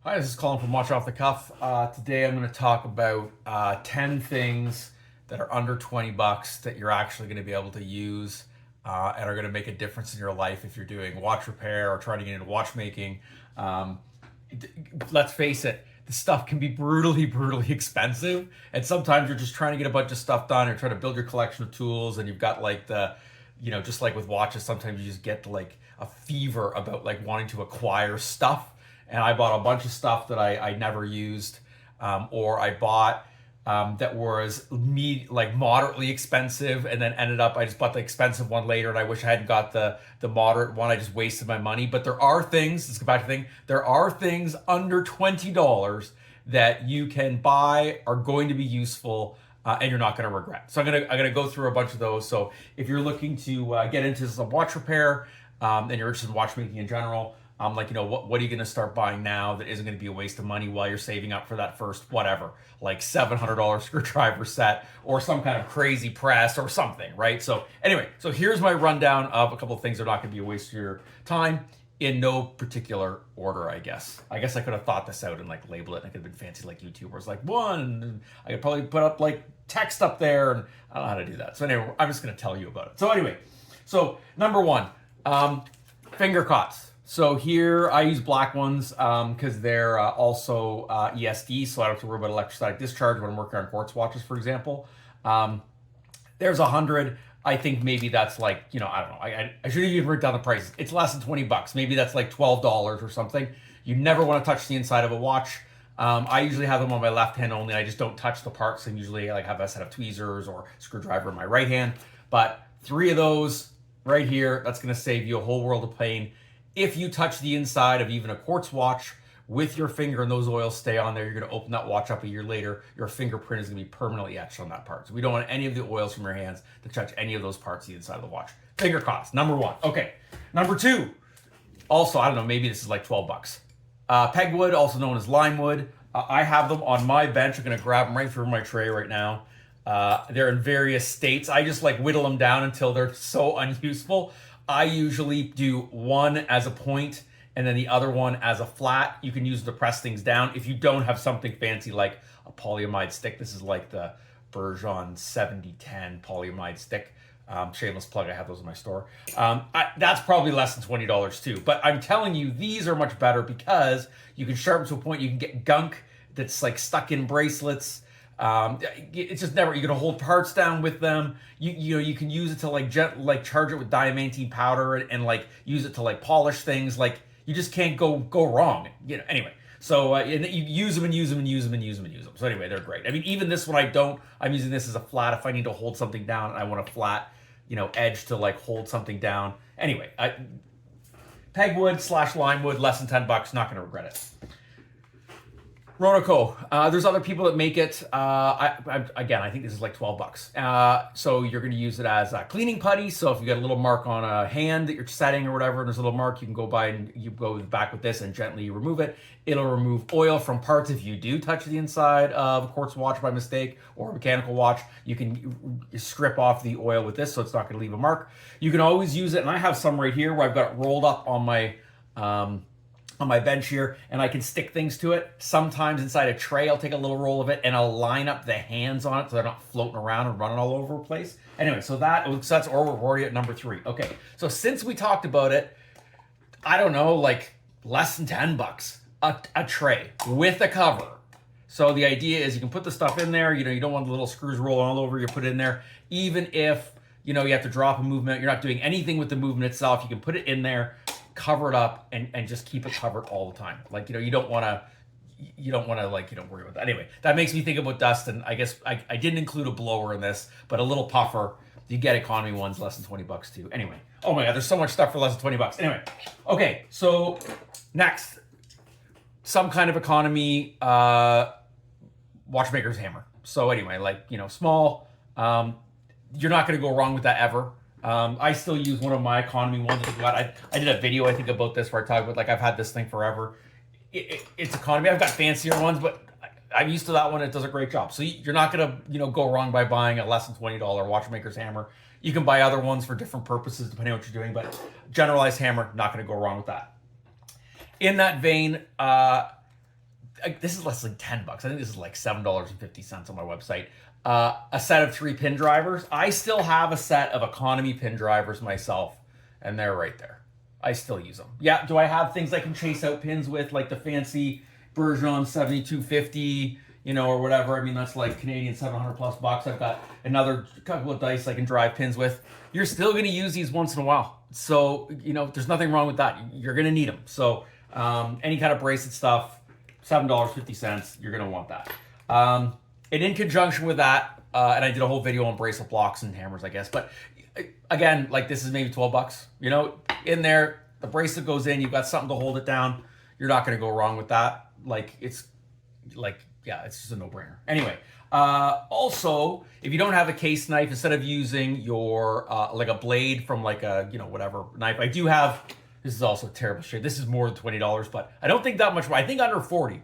Hi, this is Colin from Watch Off the Cuff. Today I'm going to talk about 10 things that are under 20 bucks that you're actually going to be able to use and are going to make a difference in your life if you're doing watch repair or trying to get into watchmaking. Um, let's face it, the stuff can be brutally expensive. And sometimes you're just trying to get a bunch of stuff done. You're trying to build your collection of tools and you've got like just like with watches, sometimes you just get like a fever about like wanting to acquire stuff. And I bought a bunch of stuff that I never used, or I bought that was like moderately expensive, and then ended up I just bought the expensive one later, and I wish I hadn't got the moderate one. I just wasted my money. But there are things. Let's go back to the thing. There are things under $20 that you can buy are going to be useful. And you're not going to regret. So I'm gonna go through a bunch of those. So if you're looking to get into some watch repair, and you're interested in watchmaking in general, what are you going to start buying now that isn't going to be a waste of money while you're saving up for that first whatever, like $700 screwdriver set or some kind of crazy press or something, right? So anyway, so here's my rundown of a couple of things that are not going to be a waste of your time in no particular order, I guess. I guess I could have thought this out and like labeled it, and I could have been fancy like YouTubers, like one, and I could probably put up like text up there, and I don't know how to do that. So anyway, I'm just going to tell you about it. So anyway, so number one, finger cots. So here I use black ones because they're also ESD, so I don't have to worry about electrostatic discharge when I'm working on quartz watches, for example. There's 100. I think maybe that's like, I don't know. I should have even written down the prices. It's less than 20 bucks. Maybe that's like $12 or something. You never want to touch the inside of a watch. I usually have them on my left hand only. I just don't touch the parts. And usually I like have a set of tweezers or screwdriver in my right hand. But 3 of those right here, that's going to save you a whole world of pain. If you touch the inside of even a quartz watch with your finger and those oils stay on there, you're going to open that watch up a year later. Your fingerprint is going to be permanently etched on that part. So we don't want any of the oils from your hands to touch any of those parts of the inside of the watch. Finger cots, number one. Okay. Number two, also, I don't know, maybe this is like 12 bucks. Pegwood, also known as lime wood. I have them on my bench. I'm going to grab them right through my tray right now. They're in various states. I just like whittle them down until they're so unuseful. I usually do one as a point and then the other one as a flat. You can use to press things down. If you don't have something fancy like a polyamide stick, this is like the Bergeron 7010 polyamide stick. Shameless plug, I have those in my store. That's probably less than $20 too. But I'm telling you, these are much better because you can sharpen to a point. You can get gunk that's like stuck in bracelets. It's just never, you're gonna hold parts down with them. You can use it to like charge it with diamantine powder and like use it to like polish things. Like you just can't go wrong. Anyway. So and you use them and use them and use them and use them and use them. So anyway, they're great. I mean, even this one I'm using this as a flat if I need to hold something down and I want a flat, edge to like hold something down. Anyway, pegwood / lime wood, less than 10 bucks. Not gonna regret it. Rodico. There's other people that make it. I think this is like 12 bucks. So you're going to use it as a cleaning putty. So if you got a little mark on a hand that you're setting or whatever, and there's a little mark, you can go by and you go back with this and gently remove it. It'll remove oil from parts. If you do touch the inside of a quartz watch by mistake or a mechanical watch, you can strip off the oil with this, so it's not going to leave a mark. You can always use it, and I have some right here where I've got it rolled up on my bench here, and I can stick things to it. Sometimes inside a tray, I'll take a little roll of it and I'll line up the hands on it so they're not floating around and running all over the place. Anyway, so that's we're already at number 3. Okay, so since we talked about it, I don't know, like less than 10 bucks a tray with a cover. So the idea is you can put the stuff in there. You don't want the little screws rolling all over. You put it in there. Even if you have to drop a movement, you're not doing anything with the movement itself. You can put it in there, cover it up, and just keep it covered all the time. Like, you don't want to worry about that. Anyway, that makes me think about dust, and I guess I didn't include a blower in this, but a little puffer. You get economy ones less than 20 bucks too. Anyway, oh my God, there's so much stuff for less than 20 bucks. Anyway, okay, so next, some kind of economy watchmaker's hammer. So anyway, small, you're not going to go wrong with that ever. I still use one of my economy ones. I did a video, I think, about this where I talked about, I've had this thing forever. It's economy. I've got fancier ones, but I'm used to that one. It does a great job. So you're not going to, go wrong by buying a less than $20 watchmaker's hammer. You can buy other ones for different purposes depending on what you're doing, but generalized hammer, not going to go wrong with that. In that vein, this is less than 10 bucks. I think this is like $7.50 on my website. A set of 3 pin drivers. I still have a set of economy pin drivers myself, and they're right there. I still use them. Yeah, do I have things I can chase out pins with, like the fancy Bergeron 7250, or whatever? I mean, that's like Canadian 700 plus bucks. I've got another couple of dice I can drive pins with. You're still going to use these once in a while. So, there's nothing wrong with that. You're going to need them. So, any kind of bracelet stuff, $7.50, you're going to want that. And in conjunction with that, and I did a whole video on bracelet blocks and hammers, I guess. But again, like this is maybe 12 bucks. In there, the bracelet goes in, you've got something to hold it down. You're not going to go wrong with that. it's just a no-brainer. Anyway, also, if you don't have a case knife, instead of using your like a blade from like a whatever knife, I do have. This is also terrible shape. This is more than $20, but I don't think that much more. I think under 40.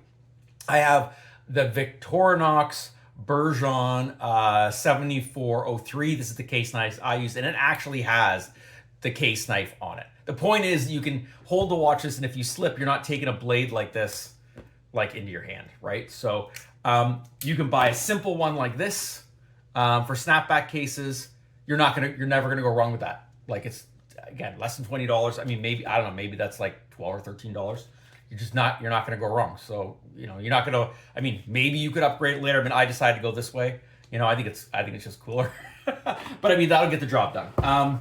I have the Victorinox Bergeron 7403. This is the case knife I use, and it actually has the case knife on it. The point is you can hold the watches, and if you slip, you're not taking a blade like this like into your hand, right? So you can buy a simple one like this for snapback cases. You're never gonna go wrong with that. Like, it's again less than $20. I mean, maybe, I don't know, maybe that's like $12 or $13. You're not gonna go wrong. So you're not gonna. I mean, maybe you could upgrade it later. But I decided to go this way. I think it's just cooler. But I mean, that'll get the job done.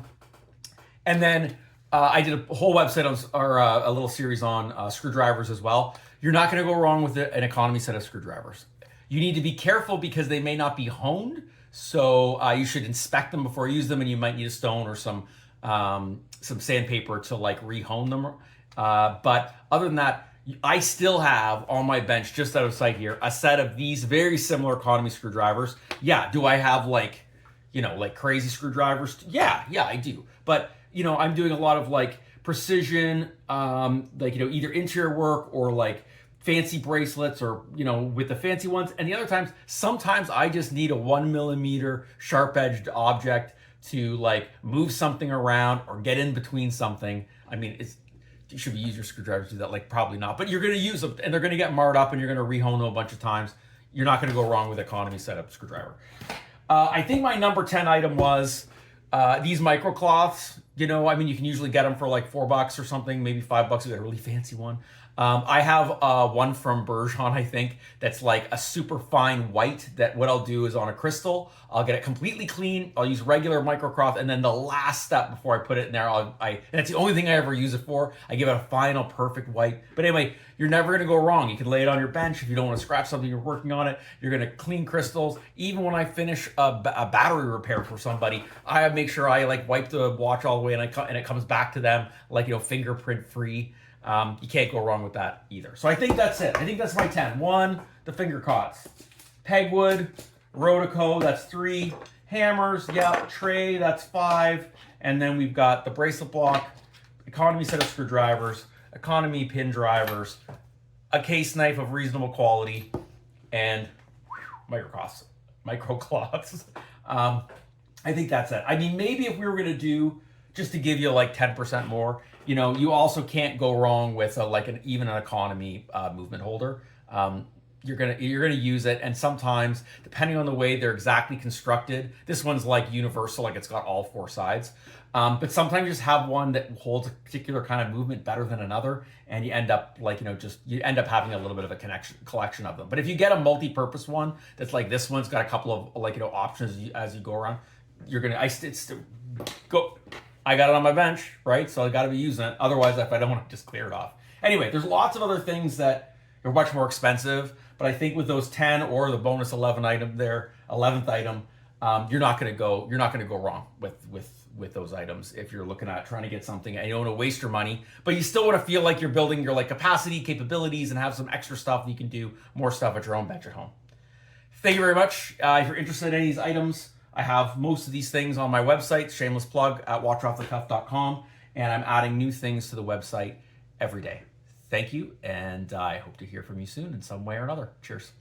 And then I did a whole website or a little series on screwdrivers as well. You're not going to go wrong with an economy set of screwdrivers. You need to be careful because they may not be honed. So you should inspect them before you use them, and you might need a stone or some sandpaper to like re-hone them. But other than that, I still have on my bench, just out of sight here, a set of these very similar economy screwdrivers. Yeah, do I have like crazy screwdrivers? Yeah, I do. But I'm doing a lot of like precision, either interior work or like fancy bracelets, or with the fancy ones. And the other times, sometimes I just need a 1 millimeter sharp edged object to like move something around or get in between something. I mean, you should use your screwdrivers to do that? Like, probably not, but you're going to use them, and they're going to get marred up, and you're going to rehone them a bunch of times. You're not going to go wrong with economy setup screwdriver. I think my number 10 item was these micro cloths. I mean, you can usually get them for like $4 or something, maybe $5 if you get a really fancy one. I have one from Bergeron, I think, that's like a super fine white, that what I'll do is on a crystal, I'll get it completely clean. I'll use regular micro cloth, and then the last step before I put it in there, and that's the only thing I ever use it for. I give it a final perfect white. But anyway, you're never going to go wrong. You can lay it on your bench if you don't want to scratch something you're working on it. You're going to clean crystals. Even when I finish a battery repair for somebody, I make sure I like wipe the watch all the way, and it comes back to them like fingerprint free. You can't go wrong with that either. So I think that's it. I think that's my 10. 1, the finger cots. Pegwood, Rodico, that's 3. Hammers, tray, that's 5. And then we've got the bracelet block, economy set of screwdrivers, economy pin drivers, a case knife of reasonable quality, and micro cloths. I think that's it. I mean, maybe if we were going to do, just to give you like 10% more, you also can't go wrong with even an economy movement holder. You're gonna use it, and sometimes, depending on the way they're exactly constructed, this one's like universal, like it's got all 4 sides. But sometimes you just have one that holds a particular kind of movement better than another, and you end up having a little bit of a collection of them. But if you get a multi-purpose one that's like this one's got a couple of options as you go around, you're gonna I got it on my bench, right? So I got to be using it. Otherwise, if I don't want to just clear it off. Anyway, there's lots of other things that are much more expensive, but I think with those 10 or the bonus 11th item, you're not going to go wrong with those items if you're looking at trying to get something and you don't want to waste your money, but you still want to feel like you're building your capacity, capabilities, and have some extra stuff that you can do more stuff at your own bench at home. Thank you very much. If you're interested in any of these items, I have most of these things on my website, shameless plug, at watchoffthecuff.com, and I'm adding new things to the website every day. Thank you, and I hope to hear from you soon in some way or another. Cheers.